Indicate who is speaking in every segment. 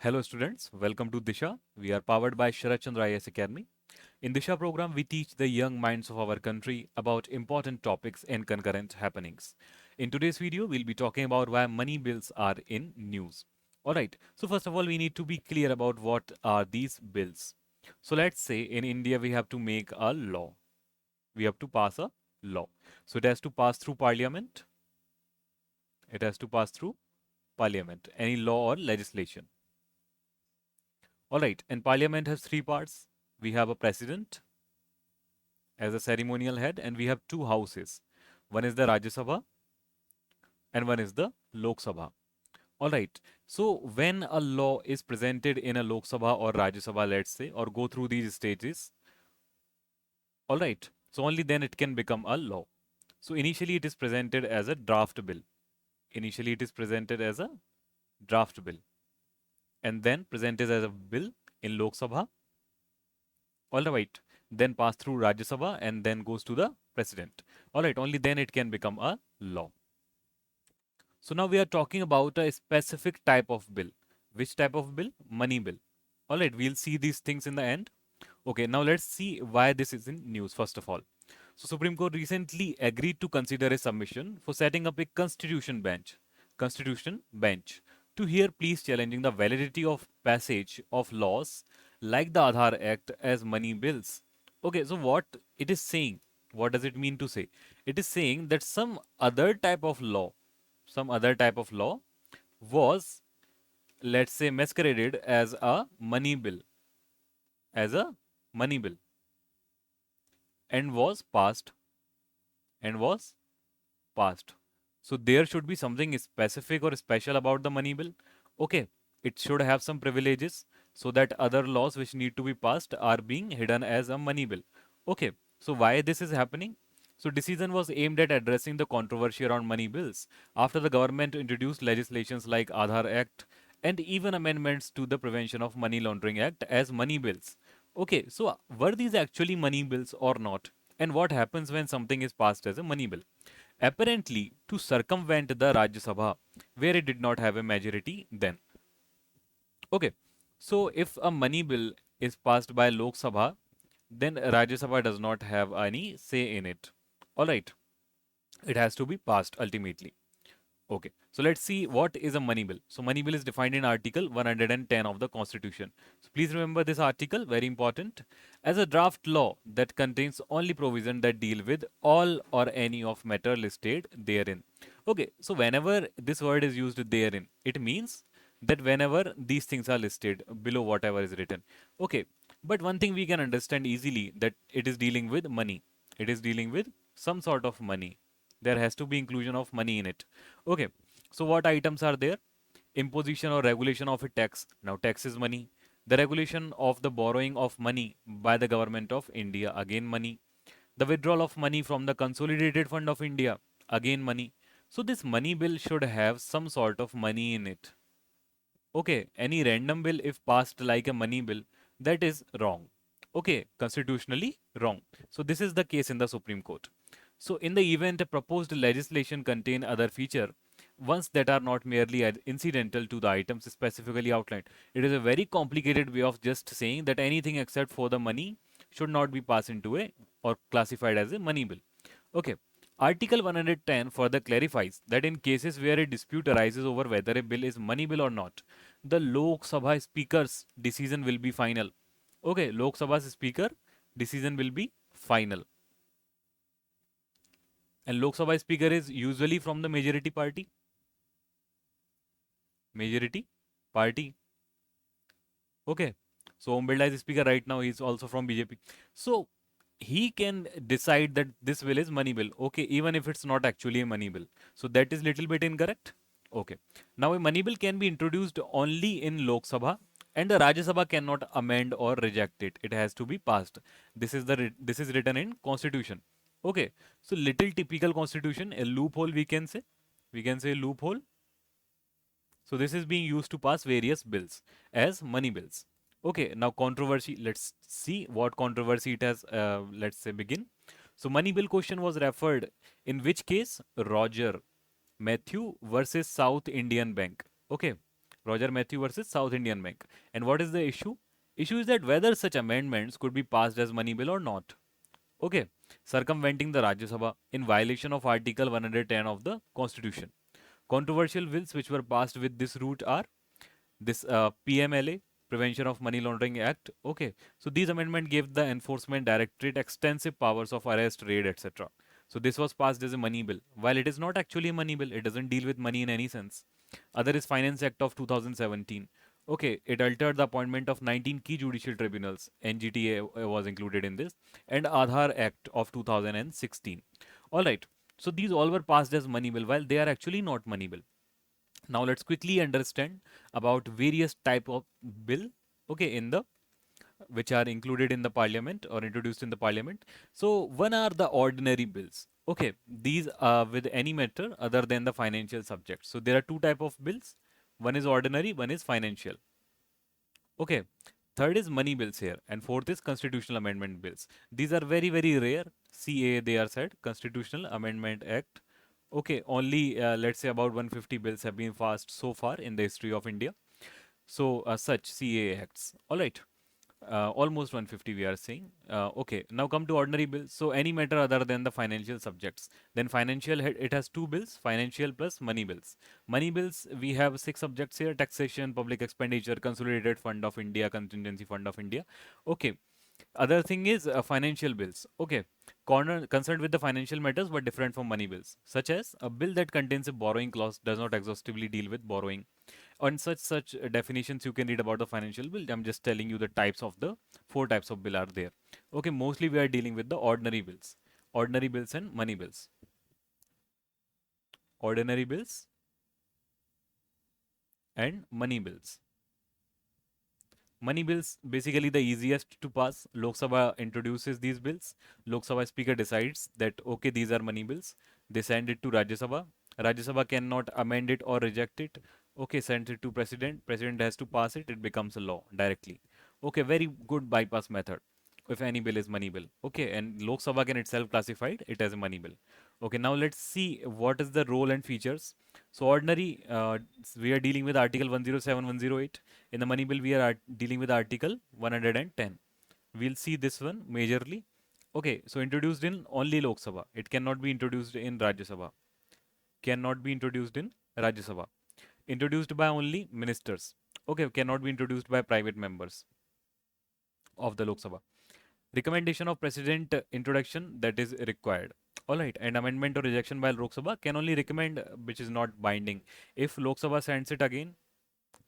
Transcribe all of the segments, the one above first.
Speaker 1: Hello students, welcome to Disha. We are powered by Sarat Chandra IAS Academy. In Disha program, we teach the young minds of our country about important topics and concurrent happenings. In today's video, we'll be talking about why money bills are in news. Alright, so first of all, we need to be clear about what are these bills. So let's say in India, we have to make a law. We have to pass a law. So it has to pass through parliament. It has to pass through parliament, any law or legislation. All right, and parliament has three parts. We have a president as a ceremonial head, and we have two houses. One is the Rajya Sabha, and one is the Lok Sabha. All right, so when a law is presented in a Lok Sabha or Rajya Sabha, let's say, or go through these stages, all right, so only then it can become a law. So initially it is presented as a draft bill. Initially it is presented as a draft bill, and then presented as a bill in Lok Sabha. All right, then pass through Rajya Sabha and then goes to the president. All right, only then it can become a law. So now we are talking about a specific type of bill. Which type of bill? Money bill. All right, we'll see these things in the end. Okay, now let's see why this is in news first of all. So Supreme Court recently agreed to consider a submission for setting up a constitution bench to hear pleas challenging the validity of passage of laws like the Aadhaar Act as money bills. Okay, so what it is saying, what does it mean to say? It is saying that some other type of law was, let's say, masqueraded as a money bill, as a money bill, and was passed, and was passed. So there should be something specific or special about the money bill. Okay, it should have some privileges so that other laws which need to be passed are being hidden as a money bill. Okay, so why this is happening? So decision was aimed at addressing the controversy around money bills after the government introduced legislations like Aadhaar Act and even amendments to the Prevention of Money Laundering Act as money bills. Okay, so were these actually money bills or not? And what happens when something is passed as a money bill? Apparently, to circumvent the Rajya Sabha, where it did not have a majority then. Okay, so if a money bill is passed by Lok Sabha, then Rajya Sabha does not have any say in it. Alright, it has to be passed ultimately. Okay, so let's see what is a money bill. So money bill is defined in Article 110 of the Constitution. So please remember this article, very important, as a draft law that contains only provision that deal with all or any of matter listed therein. Okay, so whenever this word is used therein, it means that whenever these things are listed below whatever is written. Okay, but one thing we can understand easily that it is dealing with money. It is dealing with some sort of money. There has to be inclusion of money in it. Okay, so what items are there? Imposition or regulation of a tax. Now tax is money. The regulation of the borrowing of money by the government of India, again money. The withdrawal of money from the consolidated fund of India, again money. So this money bill should have some sort of money in it. Okay, any random bill if passed like a money bill, that is wrong. Okay, constitutionally wrong. So this is the case in the Supreme Court. So in the event a proposed legislation contain other feature, ones that are not merely incidental to the items specifically outlined. It is a very complicated way of just saying that anything except for the money should not be passed into a or classified as a money bill. Okay. Article 110 further clarifies that in cases where a dispute arises over whether a bill is money bill or not, the Lok Sabha Speaker's decision will be final. Okay, Lok Sabha's Speaker decision will be final. And Lok Sabha Speaker is usually from the majority party. Majority party. Okay. So Om Birla is Speaker right now. He's also from BJP. So he can decide that this bill is money bill. Okay, even if it's not actually a money bill. So that is little bit incorrect. Okay. Now a money bill can be introduced only in Lok Sabha and the Rajya Sabha cannot amend or reject it. It has to be passed. This is written in Constitution. Okay. So little typical Constitution, a loophole we can say. We can say loophole. So this is being used to pass various bills as money bills. Okay, now controversy. Let's see what controversy it has. Let's say begin. So money bill question was referred in which case? Roger Matthew versus South Indian Bank. Okay, Roger Matthew versus South Indian Bank. And what is the issue? Issue is that whether such amendments could be passed as money bill or not. Okay, circumventing the Rajya Sabha in violation of Article 110 of the Constitution. Controversial bills which were passed with this route are this PMLA, Prevention of Money Laundering Act. Okay, so these amendment gave the Enforcement Directorate extensive powers of arrest, raid, etc. So this was passed as a money bill. While it is not actually a money bill, it doesn't deal with money in any sense. Other is Finance Act of 2017. Okay, it altered the appointment of 19 key judicial tribunals. NGTA was included in this, and Aadhaar Act of 2016. All right. So these all were passed as money bill, while they are actually not money bill. Now let's quickly understand about various type of bill, okay, in the which are included in the parliament or introduced in the parliament. So one are the ordinary bills. Okay, these are with any matter other than the financial subject. So there are two type of bills. One is ordinary, one is financial. Okay. Third is money bills here, and fourth is constitutional amendment bills. These are very, very rare. CA, they are said, Constitutional Amendment Act. Okay, only let's say about 150 bills have been passed so far in the history of India. So, such CA acts. All right. Almost 150 we are saying. Okay, now come to ordinary bills. So any matter other than the financial subjects. Then financial, it has two bills, financial plus money bills. Money bills, we have six subjects here: taxation, public expenditure, consolidated fund of India, contingency fund of India. Okay. Other thing is financial bills. Okay, concerned with the financial matters but different from money bills, such as a bill that contains a borrowing clause does not exhaustively deal with borrowing. On such definitions you can read about the financial bill. I'm just telling you the types of the four types of bill are there. Okay, mostly we are dealing with the ordinary bills and money bills. Ordinary bills and money bills. Money bills basically the easiest to pass. Lok Sabha introduces these bills. Lok Sabha speaker decides that okay, these are money bills. They send it to Rajya Sabha. Rajya Sabha cannot amend it or reject it. Okay, sends it to president. President has to pass it. It becomes a law directly. Okay, very good bypass method. If any bill is money bill. Okay, and Lok Sabha can itself classify it as a money bill. Okay, now let's see what is the role and features. So ordinary, we are dealing with Article 107, 108. In the money bill, we are dealing with Article 110. We'll see this one majorly. Okay, so introduced in only Lok Sabha. It cannot be introduced in Rajya Sabha. Cannot be introduced in Rajya Sabha. Introduced by only ministers. Okay, cannot be introduced by private members of the Lok Sabha. Recommendation of president introduction that is required. Alright, and amendment or rejection by Lok Sabha can only recommend which is not binding. If Lok Sabha sends it again,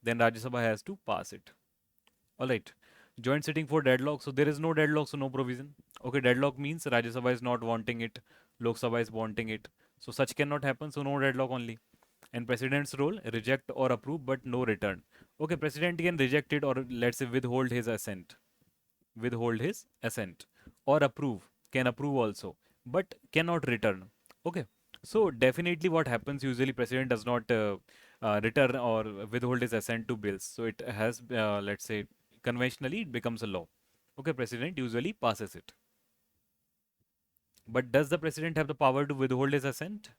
Speaker 1: then Rajya Sabha has to pass it. Alright, joint sitting for deadlock. So there is no deadlock, so no provision. Okay, deadlock means Rajya Sabha is not wanting it, Lok Sabha is wanting it. So such cannot happen, so no deadlock only. And president's role, reject or approve but no return. Okay, president can reject it or let's say withhold his assent, or approve, can approve also, but cannot return. Okay, so definitely what happens usually, president does not return or withhold his assent to bills, so it has let's say conventionally it becomes a law. Okay, president usually passes it, but does the president have the power to withhold his assent?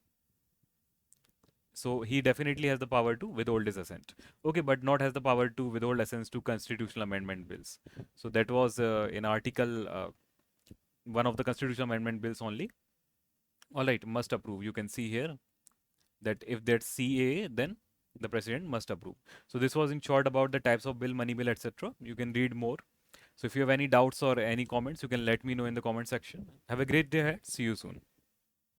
Speaker 1: So he definitely has the power to withhold his assent. Okay, but not has the power to withhold assents to constitutional amendment bills. So that was in article one of the constitutional amendment bills only. All right, must approve. You can see here that if that's CAA, then the president must approve. So this was in short about the types of bill, money bill, etc. You can read more. So if you have any doubts or any comments, you can let me know in the comment section. Have a great day ahead. See you soon.